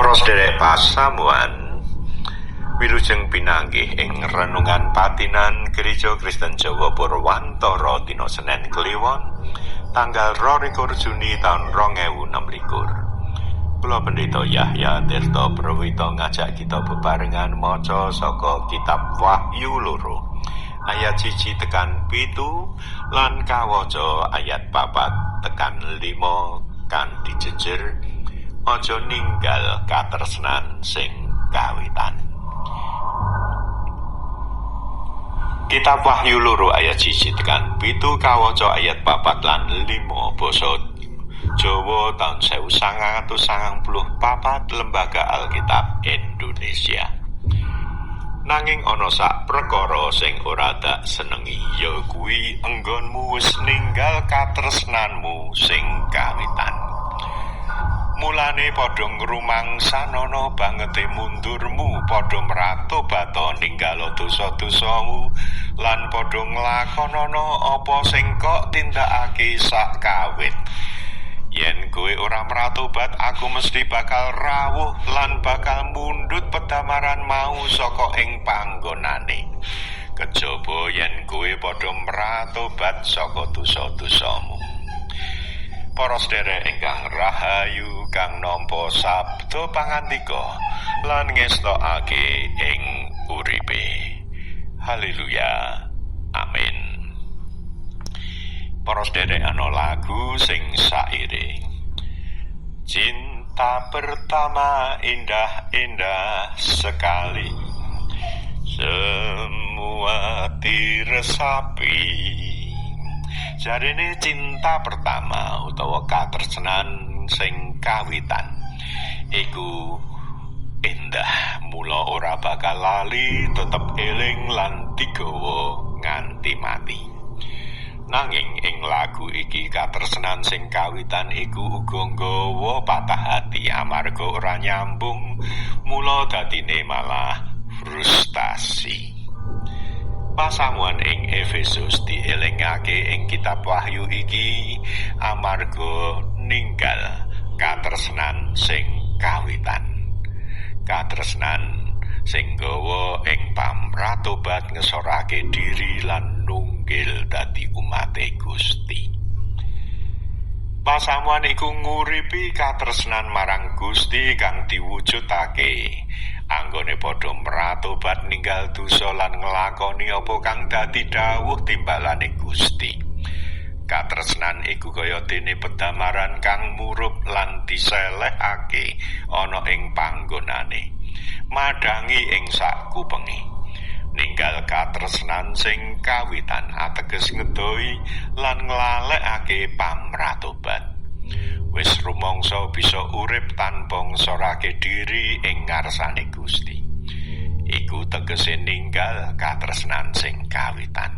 Para sedherek pasamuan, wilujeng pinanggih ing renungan patinan Gereja Kristen Jawa Purwantara dina Senin Kliwon tanggal 22 Juni taun 2026. Kula Pendeta Yahya Tirta Prawita ngajak kita bebarengan maca saka kitab Wahyu 2 ayat 1 tekan 7 lan kawaca ayat 4 tekan 5 kanthi jejer aja ninggal katresnan sing kawitan. Kitab Wahyu 2 ayat 1 tekan 7 kawaca ayat 4 lan 5 basa Jawa taun 1994 Lembaga Alkitab Indonesia. Nanging ana sak perkara sing ora dak senengi, ya kuwi enggonmu wis ninggal katresnanmu sing kawitan. Mulane padha ngrumangsanana bangete mundurmu, padha mratobat ninggalo dosa-dosamu lan padha nglakonana apa sing kok tindakake sak kawit. Yen kowe ora mratobat, aku mesti bakal rawuh lan bakal mundhut pedamaran mau saka ing panggonane. Kejaba yen kowe padha mratobat saka dosa-dosamu. Para sedherek ingkang rahayu kang nampa sabda pangandika lan ngestokake ing uripe. Haleluya. Amin. Para sedherek ana lagu sing saire. Cinta pertama indah-indah sekali, semua diresapi. Jarine cinta pertama utawa katresnan sing kawitan iku indah, mula ora bakal lali, tetep eling lan digawa nganti mati. Nanging ing lagu iki katresnan sing kawitan iku uga nggawa patah hati amarga ora nyambung, mula dadine malah frustasi. Pasamuan ing Efesus dielingake ing kitab Wahyu iki amarga ninggal katresnan sing kawitan. Katresnan sing gawa ing pamratobat ngesorake diri lan nunggil dadi umate Gusti. Pasamuan iku nguripi katresnan marang Gusti kang diwujudake anggone padha mratobat ninggal dosa lan nglakoni apa kang dadi dawuh timbalane Gusti. Katresnan iku kaya dene pedamaran kang murup lan diselehake ana ing panggonane, madangi ing sakupenge. Ninggal katresnan sing kawitan ateges ngedoi lan nglalekake pamratobat. Wis rumangsa bisa urip tanpa ngsorake diri ing ngarsane Gusti. Iku tegese ninggal katresnan sing kawitan.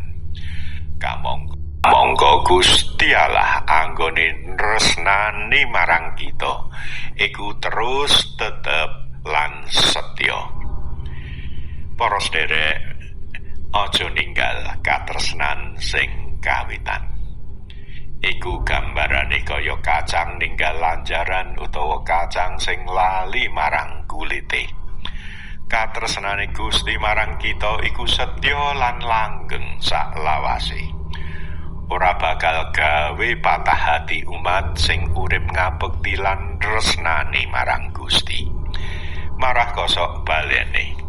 Monggo Gusti Allah anggone tresnani marang kita iku terus tetep lan setya. Para sedherek, aja ninggal katresnan sing kawitan. Iku gambarane kaya kacang ninggal lanjaran utawa kacang sing lali marang kulite. Katresnane Gusti marang kita iku setya lan langgeng sak lawase. Ora bakal gawe patah hati umat sing urip ngabekti lan tresnani marang Gusti. Marah kosok balene.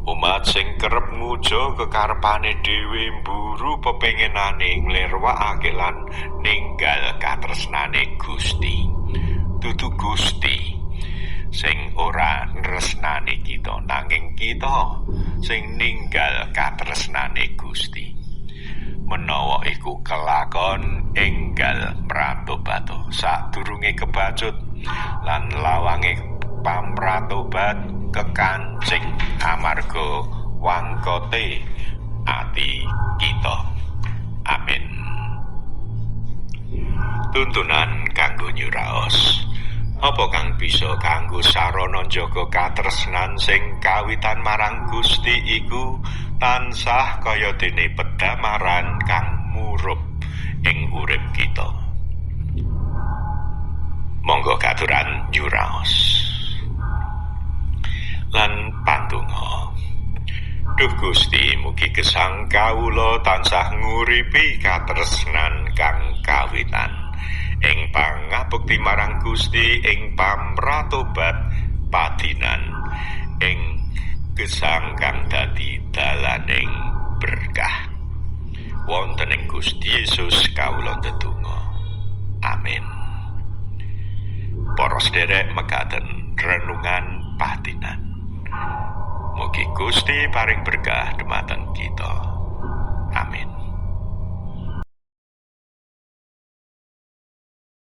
Umat sing kerep muja kekarepane dhewe, mburu pepengenane nglirwakake lan ninggal katresnane Gusti. Dudu Gusti sing ora nresnani kita, nanging kita sing ninggal katresnane Gusti. Menawa iku kelakon enggal mratobat sadurunge kebacut lan lawange pamratobat kekancing amarga wangkote ati kita. Amin. Tuntunan kanggo nyuraos. Apa kang bisa kanggo sarana njaga katresnan sing kawitan marang Gusti iku tansah kaya dene pedamaran kang murup ing urip kita. Monggo katuran nyuraos. lan pandonga. Duh Gusti, mugi gesang kawula tansah nguripi katresnan kang kawitan ing pangabekti marang Gusti, ing pamratobat padinan, ing gesang kang dadi dalaning berkah. Wonten ing Gusti Yesus kawula ndedonga. Amin. Para sedherek mekaten renungan padinan. Mugi Gusti paring berkah dhumateng kita. Amin.